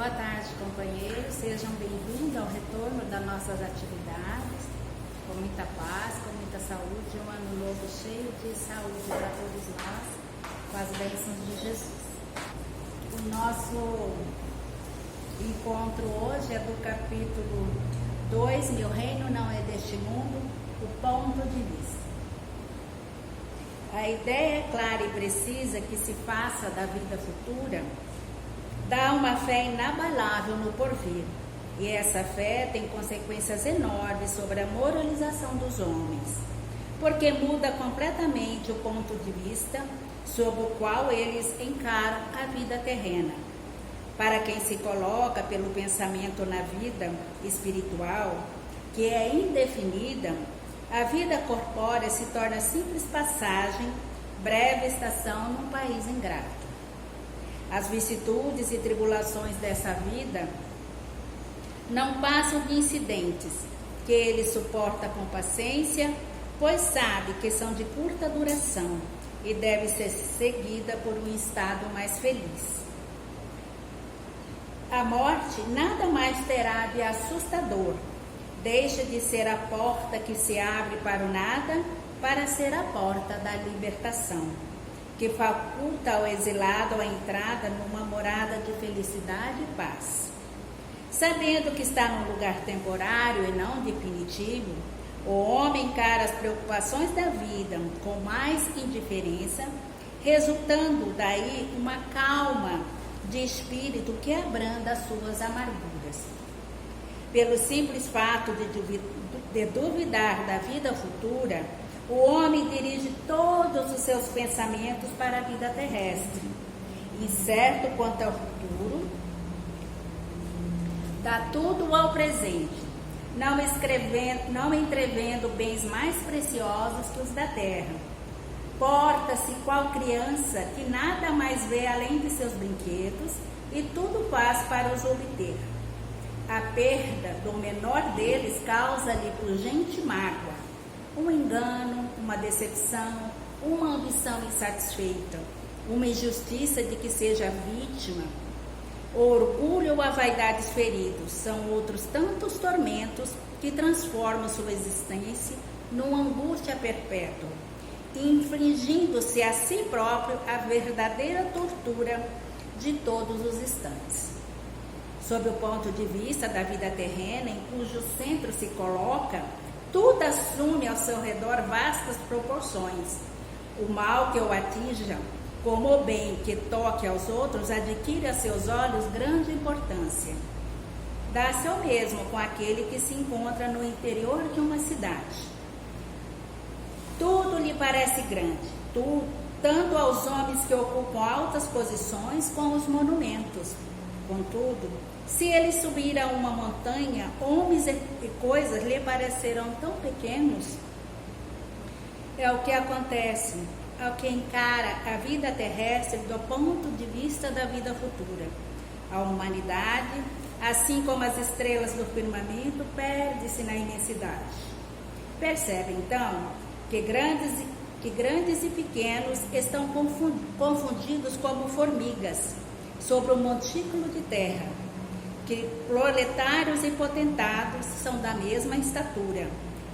Boa tarde, companheiros. Sejam bem-vindos ao retorno das nossas atividades, com muita paz, com muita saúde, um ano novo cheio de saúde para todos nós, com as bênçãos de Jesus. O nosso encontro hoje é do capítulo 2, Meu Reino Não É Deste Mundo, o ponto de vista. A ideia clara e precisa que se faça da vida futura dá uma fé inabalável no porvir, e essa fé tem consequências enormes sobre a moralização dos homens, porque muda completamente o ponto de vista sob o qual eles encaram a vida terrena. Para quem se coloca pelo pensamento na vida espiritual, que é indefinida, a vida corpórea se torna simples passagem, breve estação num país ingrato. As vicissitudes e tribulações dessa vida não passam de incidentes que ele suporta com paciência, pois sabe que são de curta duração e deve ser seguida por um estado mais feliz. A morte nada mais terá de assustador, deixa de ser a porta que se abre para o nada para ser a porta da libertação, que faculta ao exilado a entrada numa morada de felicidade e paz. Sabendo que está num lugar temporário e não definitivo, o homem encara as preocupações da vida com mais indiferença, resultando daí uma calma de espírito que abranda as suas amarguras. Pelo simples fato de duvidar da vida futura, o homem dirige todos os seus pensamentos para a vida terrestre. Incerto quanto ao futuro, dá tudo ao presente, não entrevendo bens mais preciosos que os da terra. Porta-se qual criança que nada mais vê além de seus brinquedos e tudo faz para os obter. A perda do menor deles causa-lhe urgente mágoa, um engano, uma decepção, uma ambição insatisfeita, uma injustiça de que seja vítima. O orgulho ou a vaidade feridos são outros tantos tormentos que transformam sua existência numa angústia perpétua, infligindo-se a si próprio a verdadeira tortura de todos os instantes. Sob o ponto de vista da vida terrena, em cujo centro se coloca, tudo assume ao seu redor vastas proporções. O mal que o atinja, como o bem que toque aos outros, adquire a seus olhos grande importância. Dá-se ao mesmo com aquele que se encontra no interior de uma cidade. Tudo lhe parece grande, tanto aos homens que ocupam altas posições como os monumentos. Contudo, se ele subir a uma montanha, homens e coisas lhe parecerão tão pequenos. É o que acontece ao que encara a vida terrestre do ponto de vista da vida futura. A humanidade, assim como as estrelas do firmamento, perde-se na imensidade. Percebe, então, que grandes e pequenos estão confundidos como formigas sobre um montículo de terra, que proletários e potentados são da mesma estatura,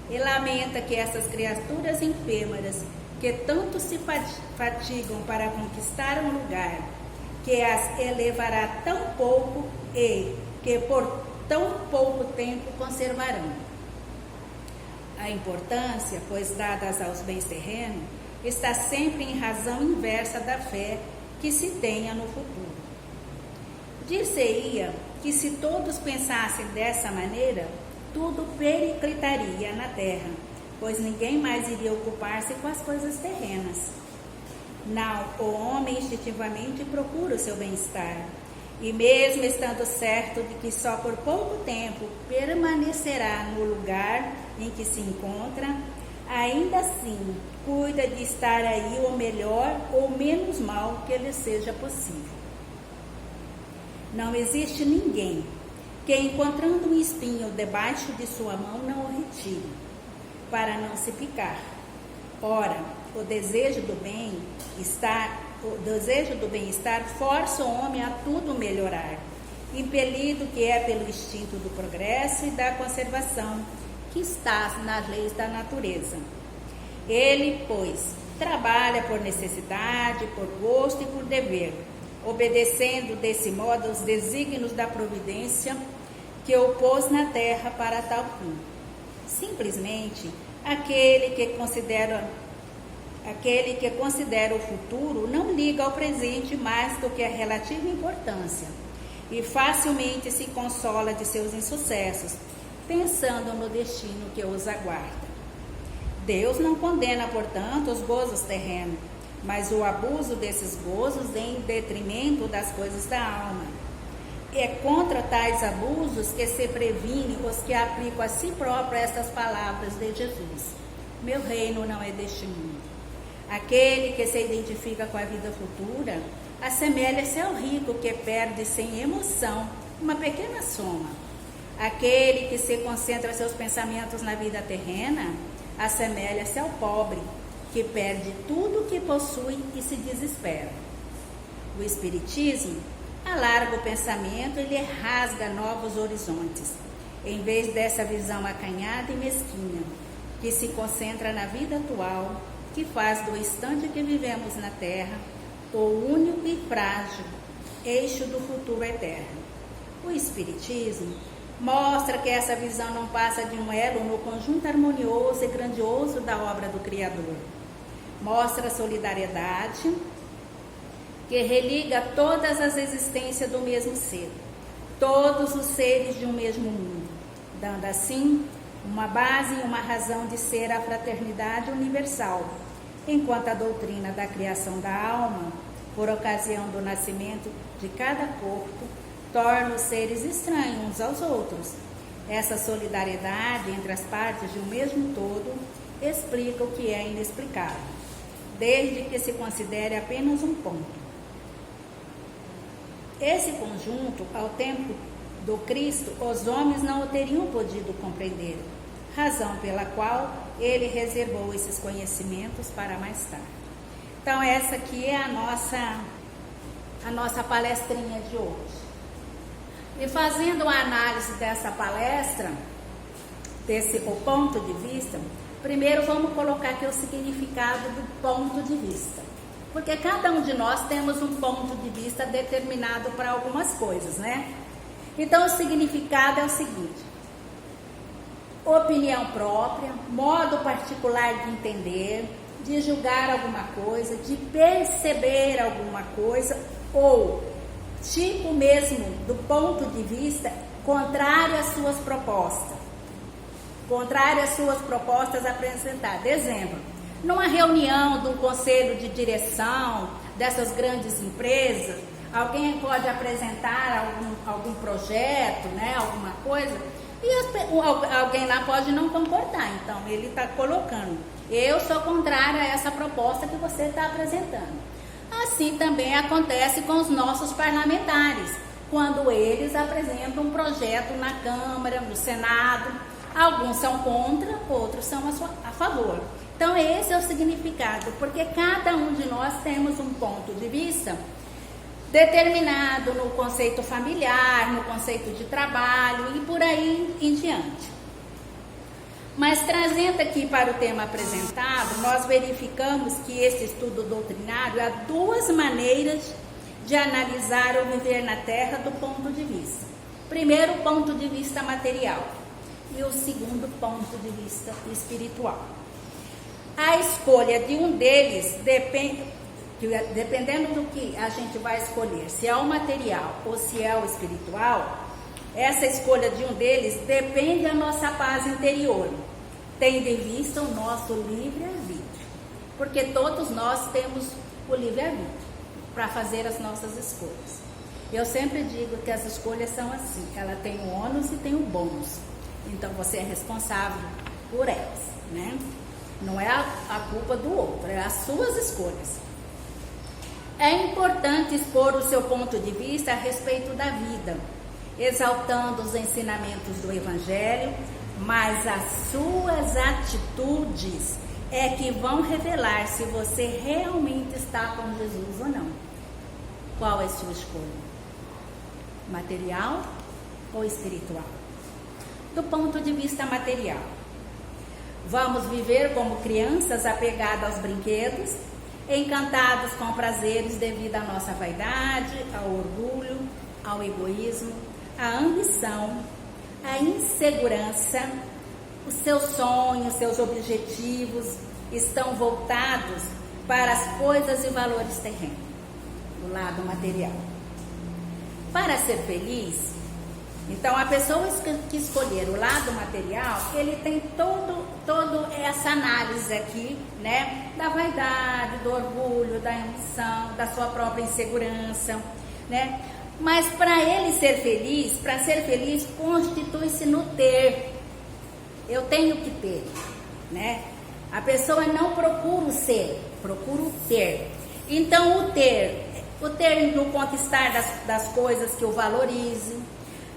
e lamenta que essas criaturas enfermas, que tanto se fatigam para conquistar um lugar, que as elevará tão pouco e que por tão pouco tempo conservarão. A importância, pois dadas aos bens terrenos, está sempre em razão inversa da fé que se tenha no futuro. Dir-se-ia que se todos pensassem dessa maneira, tudo periclitaria na terra, pois ninguém mais iria ocupar-se com as coisas terrenas. Não, o homem instintivamente procura o seu bem-estar, e mesmo estando certo de que só por pouco tempo permanecerá no lugar em que se encontra, ainda assim cuida de estar aí o melhor ou menos mal que lhe seja possível. Não existe ninguém que, encontrando um espinho debaixo de sua mão, não o retire, para não se picar. Ora, o desejo do bem-estar força o homem a tudo melhorar, impelido que é pelo instinto do progresso e da conservação, que está nas leis da natureza. Ele, pois, trabalha por necessidade, por gosto e por dever, obedecendo desse modo aos desígnios da providência que o pôs na terra para tal fim. Simplesmente, aquele que considera o futuro não liga ao presente mais do que a relativa importância e facilmente se consola de seus insucessos, pensando no destino que os aguarda. Deus não condena, portanto, os gozos terrenos, mas o abuso desses gozos em detrimento das coisas da alma. É contra tais abusos que se previne os que aplicam a si próprio estas palavras de Jesus: meu reino não é deste mundo. Aquele que se identifica com a vida futura assemelha-se ao rico que perde sem emoção uma pequena soma. Aquele que se concentra seus pensamentos na vida terrena assemelha-se ao pobre que perde tudo o que possui e se desespera. O Espiritismo alarga o pensamento e lhe rasga novos horizontes, em vez dessa visão acanhada e mesquinha, que se concentra na vida atual, que faz do instante que vivemos na Terra o único e frágil eixo do futuro eterno. O Espiritismo mostra que essa visão não passa de um elo no conjunto harmonioso e grandioso da obra do Criador. Mostra a solidariedade que religa todas as existências do mesmo ser, todos os seres de um mesmo mundo, dando assim uma base e uma razão de ser a fraternidade universal, enquanto a doutrina da criação da alma, por ocasião do nascimento de cada corpo, torna os seres estranhos uns aos outros. Essa solidariedade entre as partes de um mesmo todo explica o que é inexplicável, desde que se considere apenas um ponto. Esse conjunto, ao tempo do Cristo, os homens não o teriam podido compreender, razão pela qual ele reservou esses conhecimentos para mais tarde. Então, essa aqui é a nossa palestrinha de hoje. E fazendo uma análise dessa palestra, o ponto de vista, primeiro vamos colocar aqui o significado do ponto de vista. Porque cada um de nós temos um ponto de vista determinado para algumas coisas, né? Então, o significado é o seguinte: opinião própria, modo particular de entender, de julgar alguma coisa, de perceber alguma coisa, ou tipo mesmo do ponto de vista contrário às suas propostas. Contrário às suas propostas apresentadas. Exemplo, numa reunião do conselho de direção dessas grandes empresas, alguém pode apresentar algum projeto, né, alguma coisa, e alguém lá pode não concordar. Então, ele está colocando: eu sou contrário a essa proposta que você está apresentando. Assim também acontece com os nossos parlamentares, quando eles apresentam um projeto na Câmara, no Senado. Alguns são contra, outros são a favor. Então, esse é o significado, porque cada um de nós temos um ponto de vista determinado no conceito familiar, no conceito de trabalho e por aí em diante. Mas trazendo aqui para o tema apresentado, nós verificamos que esse estudo doutrinário há duas maneiras de analisar o viver na Terra do ponto de vista. Primeiro, o ponto de vista material, e o segundo, ponto de vista espiritual. A escolha de um deles dependendo do que a gente vai escolher, se é o material ou se é o espiritual, essa escolha de um deles depende da nossa paz interior, tendo em vista o nosso livre-arbítrio, porque todos nós temos o livre-arbítrio para fazer as nossas escolhas. Eu sempre digo que as escolhas são assim, ela tem o ônus e tem o bônus, então você é responsável por elas, né? Não é a culpa do outro, é as suas escolhas. É importante expor o seu ponto de vista a respeito da vida, exaltando os ensinamentos do Evangelho, mas as suas atitudes é que vão revelar se você realmente está com Jesus ou não. Qual é a sua escolha? material ou espiritual? Do ponto de vista material, vamos viver como crianças apegadas aos brinquedos, encantados com prazeres devido à nossa vaidade, ao orgulho, ao egoísmo, à ambição, à insegurança. Os seus sonhos, seus objetivos estão voltados para as coisas e valores terrenos, do lado material. Para ser feliz, então a pessoa que escolher o lado material, ele tem toda essa análise aqui, né, da vaidade, do orgulho, da ambição, da sua própria insegurança, né? Mas para ele ser feliz, constitui-se no ter. Eu tenho que ter, né? A pessoa não procura o ser, procura o ter. Então o ter no conquistar das coisas que o valorizem.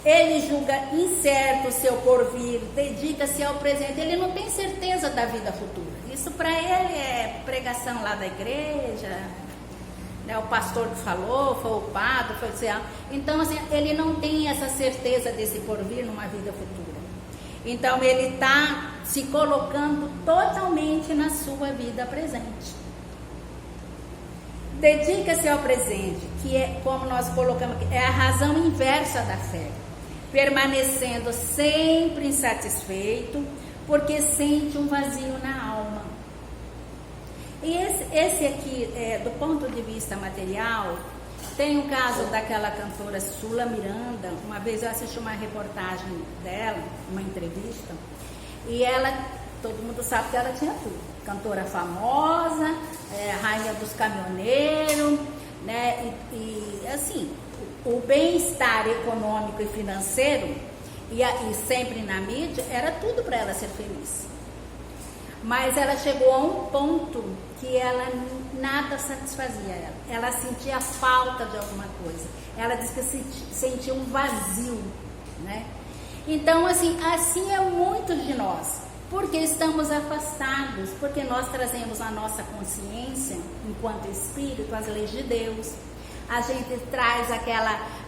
Ele julga incerto o seu porvir, dedica-se ao presente. Ele não tem certeza da vida futura. Isso para ele é pregação lá da igreja, né? O pastor que falou, foi o padre, foi o céu. Então, assim, ele não tem essa certeza desse porvir numa vida futura. Então, ele está se colocando totalmente na sua vida presente. Dedica-se ao presente, que é, como nós colocamos aqui, é a razão inversa da fé. Permanecendo sempre insatisfeito, porque sente um vazio na alma. E esse aqui, do ponto de vista material, tem um caso daquela cantora Sula Miranda. Uma vez eu assisti uma reportagem dela, uma entrevista, e ela, todo mundo sabe que ela tinha tudo. Cantora famosa, rainha dos caminhoneiros, né? E assim, o bem-estar econômico e financeiro, e sempre na mídia, era tudo para ela ser feliz. Mas ela chegou a um ponto que ela nada satisfazia ela. Ela sentia falta de alguma coisa. Ela disse que sentia um vazio, né? Então, assim é muitos de nós. Porque estamos afastados, porque nós trazemos a nossa consciência, enquanto espírito, as leis de Deus. A gente traz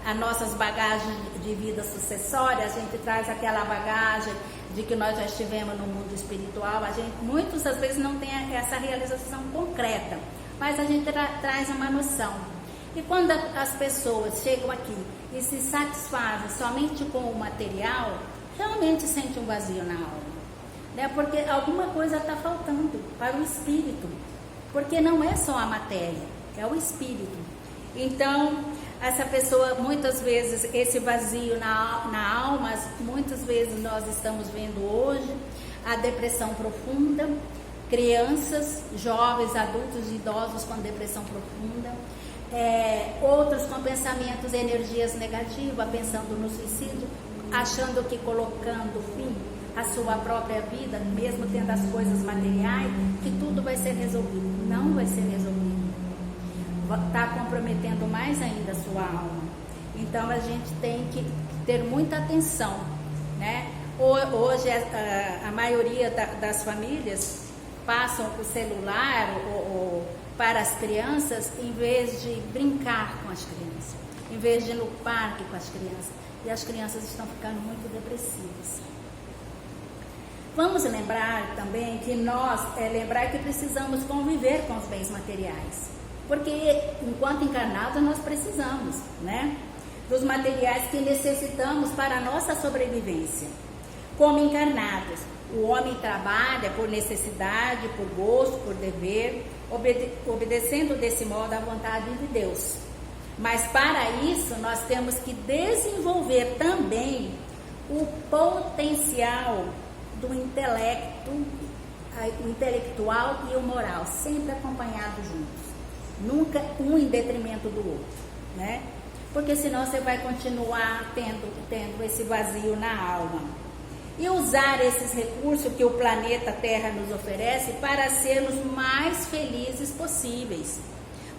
as nossas bagagens de vida sucessória, a gente traz aquela bagagem de que nós já estivemos no mundo espiritual. A gente, muitas das vezes, não tem essa realização concreta, mas a gente traz uma noção. E quando as pessoas chegam aqui e se satisfazem somente com o material, realmente sente um vazio na alma, né? Porque alguma coisa está faltando para o espírito, porque não é só a matéria, é o espírito. Então, essa pessoa, muitas vezes, esse vazio na alma, muitas vezes nós estamos vendo hoje a depressão profunda, crianças, jovens, adultos e idosos com depressão profunda, outros com pensamentos e energias negativas, pensando no suicídio, achando que colocando fim à sua própria vida, mesmo tendo as coisas materiais, que tudo vai ser resolvido. Não vai ser resolvido. Está comprometendo mais ainda a sua alma. Então a gente tem que ter muita atenção, né? Hoje a maioria das famílias passam o celular ou para as crianças, em vez de brincar com as crianças, em vez de ir no parque com as crianças, e as crianças estão ficando muito depressivas. Vamos lembrar também que lembrar que precisamos conviver com os bens materiais. Porque enquanto encarnados nós precisamos, né, dos materiais que necessitamos para a nossa sobrevivência. Como encarnados, o homem trabalha por necessidade, por gosto, por dever, obedecendo desse modo à vontade de Deus. Mas para isso nós temos que desenvolver também o potencial do intelecto, o intelectual e o moral, sempre acompanhados juntos. Nunca um em detrimento do outro, né? Porque senão você vai continuar tendo esse vazio na alma. E usar esses recursos que o planeta Terra nos oferece para sermos mais felizes possíveis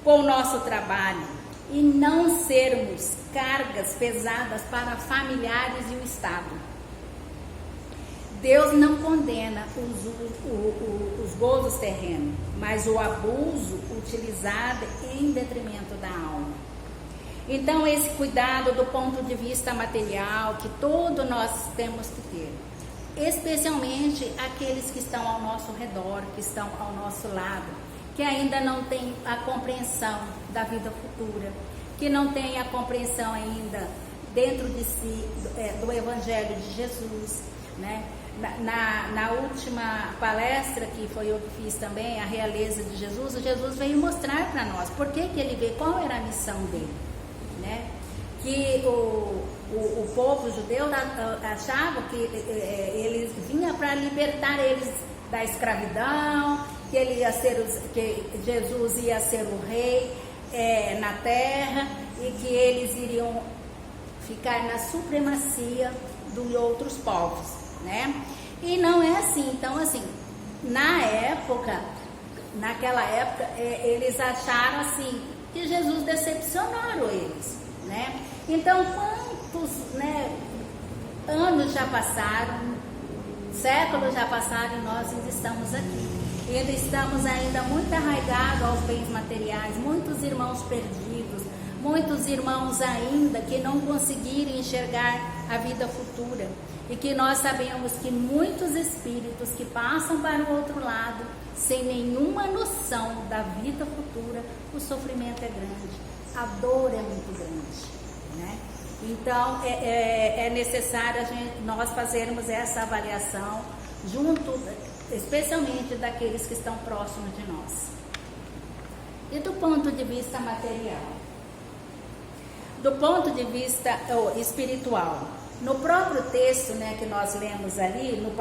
com o nosso trabalho e não sermos cargas pesadas para familiares e o Estado. Deus não condena os gozos terrenos, mas o abuso utilizado em detrimento da alma. Então, esse cuidado do ponto de vista material, que todos nós temos que ter, especialmente aqueles que estão ao nosso redor, que estão ao nosso lado, que ainda não têm a compreensão da vida futura, que não têm a compreensão ainda dentro de si do Evangelho de Jesus, né? Na última palestra que foi eu que fiz também, a realeza de Jesus, Jesus veio mostrar para nós por que ele veio, qual era a missão dele, né? Que o povo judeu achava que ele vinha para libertar eles da escravidão, que ele ia ser que Jesus ia ser o rei na terra e que eles iriam ficar na supremacia dos outros povos, né? E não é assim. Então, assim, naquela época, eles acharam assim que Jesus decepcionaram eles, né? Então, quantos, né, anos já passaram, séculos já passaram e nós ainda estamos aqui. E ainda estamos ainda muito arraigados aos bens materiais, muitos irmãos perdidos, muitos irmãos ainda que não conseguiram enxergar a vida futura. E que nós sabemos que muitos espíritos que passam para o outro lado, sem nenhuma noção da vida futura, o sofrimento é grande, a dor é muito grande, né? Então, é necessário nós fazermos essa avaliação junto, especialmente daqueles que estão próximos de nós. E do ponto de vista material? Do ponto de vista espiritual, no próprio texto, né, que nós lemos ali, no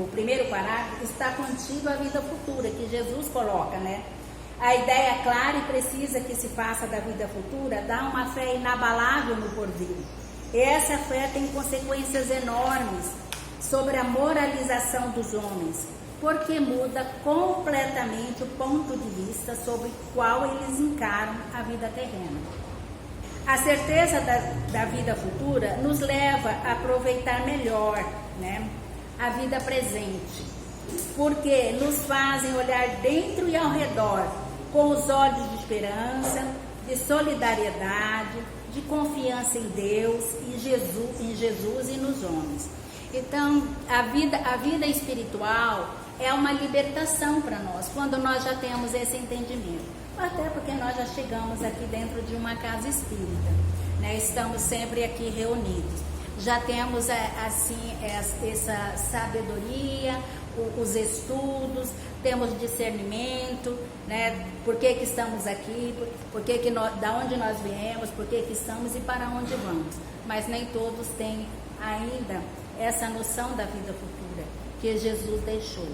primeiro parágrafo, está contido a vida futura, que Jesus coloca, né? A ideia clara e precisa que se faça da vida futura dá uma fé inabalável no porvir. E essa fé tem consequências enormes sobre a moralização dos homens, porque muda completamente o ponto de vista sobre o qual eles encaram a vida terrena. A certeza da vida futura nos leva a aproveitar melhor, né, a vida presente, porque nos fazem olhar dentro e ao redor com os olhos de esperança, de solidariedade, de confiança em Deus, em Jesus e nos homens. Então, a vida espiritual é uma libertação para nós, quando nós já temos esse entendimento. Até porque nós já chegamos aqui dentro de uma casa espírita, né? Estamos sempre aqui reunidos. Já temos assim essa sabedoria, os estudos, temos discernimento, né? Por que estamos aqui, da onde nós viemos, por que estamos e para onde vamos. Mas nem todos têm ainda essa noção da vida futura que Jesus deixou.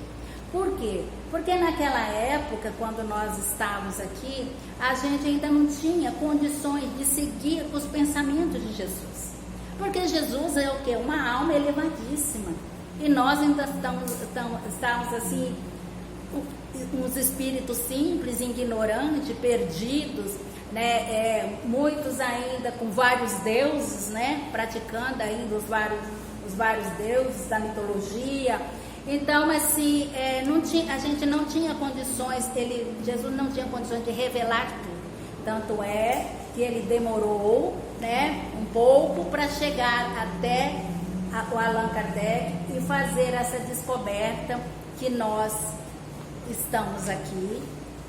Por quê? Porque naquela época, quando nós estávamos aqui, a gente ainda não tinha condições de seguir os pensamentos de Jesus. Porque Jesus é o quê? Uma alma elevadíssima. E nós ainda estamos assim, uns espíritos simples, ignorantes, perdidos, né? Muitos ainda com vários deuses, né? Praticando ainda os vários deuses da mitologia. Então, assim, a gente não tinha condições, Jesus não tinha condições de revelar tudo. Tanto é que ele demorou, né, um pouco para chegar até o Allan Kardec e fazer essa descoberta que nós estamos aqui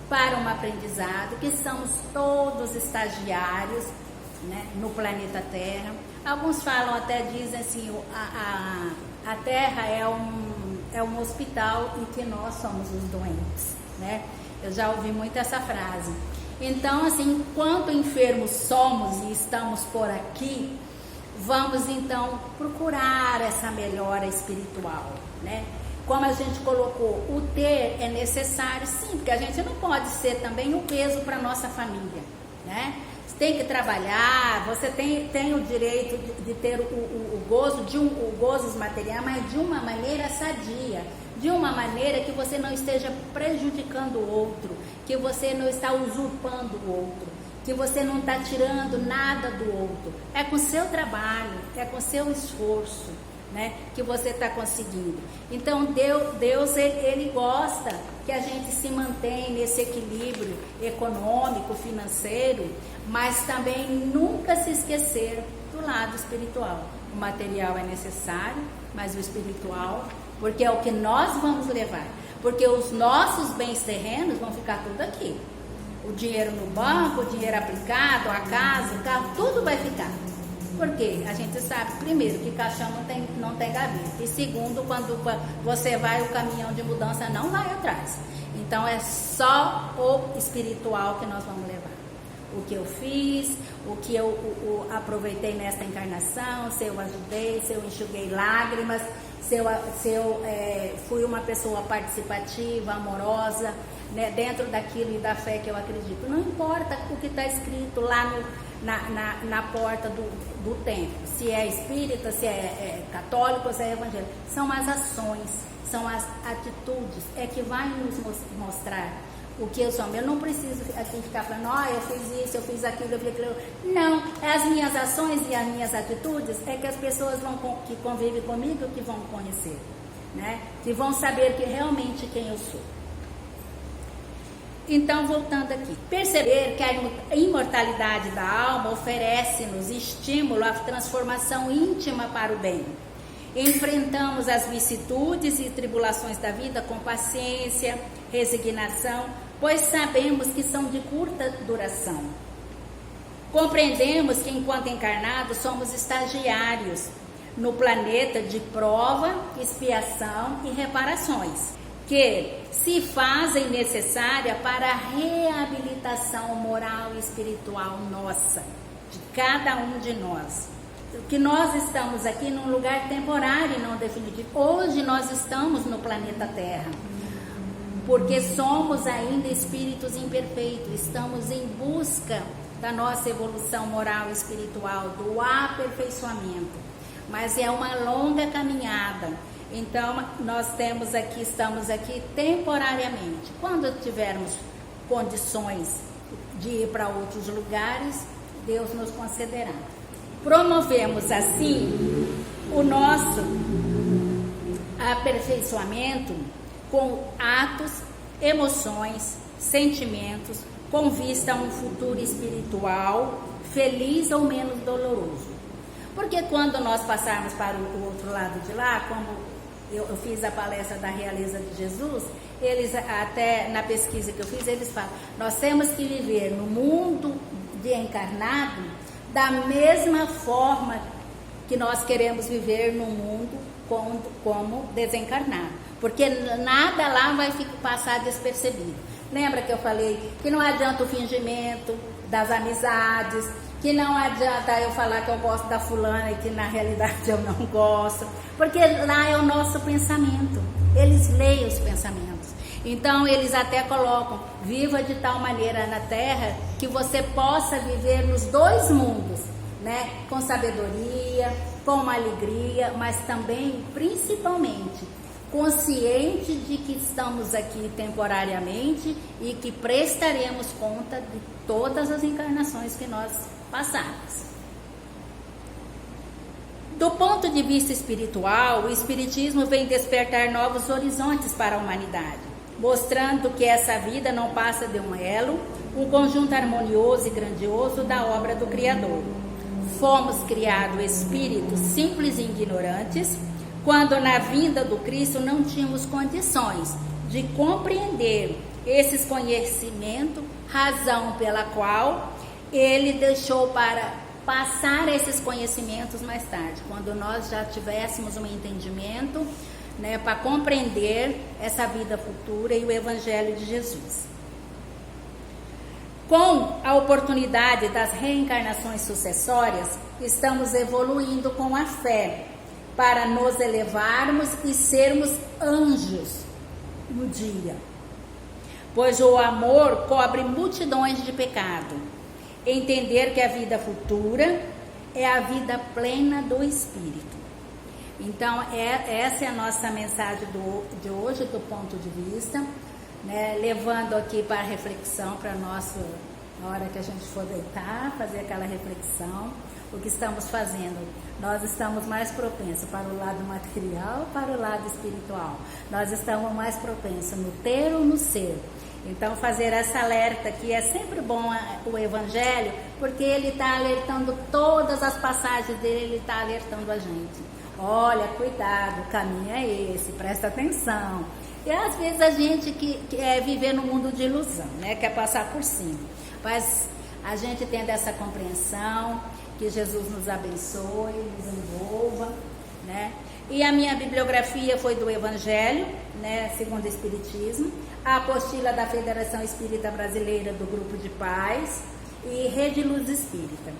para um aprendizado, que somos todos estagiários, né, no planeta Terra. Alguns falam, até dizem assim, a Terra é um hospital e que nós somos os doentes, né? Eu já ouvi muito essa frase. Então, assim, enquanto enfermos somos e estamos por aqui, vamos então procurar essa melhora espiritual, né? Como a gente colocou, o ter é necessário, sim, porque a gente não pode ser também um peso para nossa família, né? Você tem que trabalhar, você tem o direito de ter o gozo material, mas de uma maneira sadia, de uma maneira que você não esteja prejudicando o outro, que você não está usurpando o outro, que você não está tirando nada do outro. É com o seu trabalho, é com o seu esforço, né, que você está conseguindo. Então Deus ele gosta que a gente se mantenha nesse equilíbrio econômico, financeiro, mas também nunca se esquecer do lado espiritual. O material é necessário, mas o espiritual, porque é o que nós vamos levar. Porque os nossos bens terrenos vão ficar tudo aqui. O dinheiro no banco, o dinheiro aplicado, a casa, o carro, tudo vai ficar. Porque a gente sabe, primeiro, que caixão não tem gaveta. E segundo, quando você vai, o caminhão de mudança não vai atrás. Então é só o espiritual que nós vamos levar. O que eu fiz, o que eu aproveitei nesta encarnação, se eu ajudei, se eu enxuguei lágrimas, se eu fui uma pessoa participativa, amorosa, né, dentro daquilo e da fé que eu acredito. Não importa o que está escrito lá na porta do templo, se é espírita, se é católico, se é evangélico. São as ações, são as atitudes, é que vai nos mostrar o que eu sou. Eu não preciso aqui ficar falando, eu fiz isso, eu fiz aquilo, eu fiz aquilo. Não, é as minhas ações e as minhas atitudes é que as pessoas que convivem comigo que vão conhecer, né? Que vão saber que realmente quem eu sou. Então, voltando aqui, perceber que a imortalidade da alma oferece-nos estímulo à transformação íntima para o bem. Enfrentamos as vicissitudes e tribulações da vida com paciência, resignação, pois sabemos que são de curta duração. Compreendemos que, enquanto encarnados, somos estagiários no planeta de prova, expiação e reparações, que se fazem necessárias para a reabilitação moral e espiritual nossa, de cada um de nós. Que nós estamos aqui num lugar temporário e não definitivo. Hoje nós estamos no planeta Terra, porque somos ainda espíritos imperfeitos, estamos em busca da nossa evolução moral e espiritual, do aperfeiçoamento, mas é uma longa caminhada. Então nós estamos aqui temporariamente. Quando tivermos condições de ir para outros lugares, Deus nos concederá. Promovemos assim o nosso aperfeiçoamento com atos, emoções, sentimentos, com vista a um futuro espiritual feliz ou menos doloroso. Porque quando nós passarmos para o outro lado de lá, como eu fiz a palestra da Realeza de Jesus, eles até na pesquisa que eu fiz, eles falam, nós temos que viver no mundo de encarnado da mesma forma que nós queremos viver no mundo como desencarnado, porque nada lá vai passar despercebido. Lembra que eu falei que não adianta o fingimento das amizades, que não adianta eu falar que eu gosto da fulana e que na realidade eu não gosto, porque lá é o nosso pensamento, eles leem os pensamentos. Então eles até colocam, viva de tal maneira na Terra que você possa viver nos dois mundos, né? Com sabedoria, com alegria, mas também, principalmente, consciente de que estamos aqui temporariamente e que prestaremos conta de todas as encarnações que nós passarmos. Do ponto de vista espiritual, o Espiritismo vem despertar novos horizontes para a humanidade, mostrando que essa vida não passa de um elo, um conjunto harmonioso e grandioso da obra do Criador. Fomos criados espíritos simples e ignorantes, quando na vinda do Cristo não tínhamos condições de compreender esses conhecimentos, razão pela qual Ele deixou para passar esses conhecimentos mais tarde, quando nós já tivéssemos um entendimento, né, para compreender essa vida futura e o Evangelho de Jesus. Com a oportunidade das reencarnações sucessórias, estamos evoluindo com a fé para nos elevarmos e sermos anjos um dia, pois o amor cobre multidões de pecado. Entender que a vida futura é a vida plena do Espírito. Então, essa é a nossa mensagem de hoje, do ponto de vista, né, levando aqui para a reflexão, para a nossa, na hora que a gente for deitar, fazer aquela reflexão. o que estamos fazendo. Nós estamos mais propensos para o lado material, para o lado espiritual. Nós estamos mais propensos no ter ou no ser. Então, fazer essa alerta, que é sempre bom o Evangelho, porque ele está alertando, todas as passagens dele, ele está alertando a gente. Olha, cuidado, o caminho é esse, presta atenção. E às vezes a gente que quer viver no mundo de ilusão, né? Quer passar por cima. Mas a gente tendo essa compreensão, que Jesus nos abençoe, nos envolva, né? E a minha bibliografia foi do Evangelho, né, segundo o Espiritismo, a apostila da Federação Espírita Brasileira do Grupo de Paz e Rede Luz Espírita.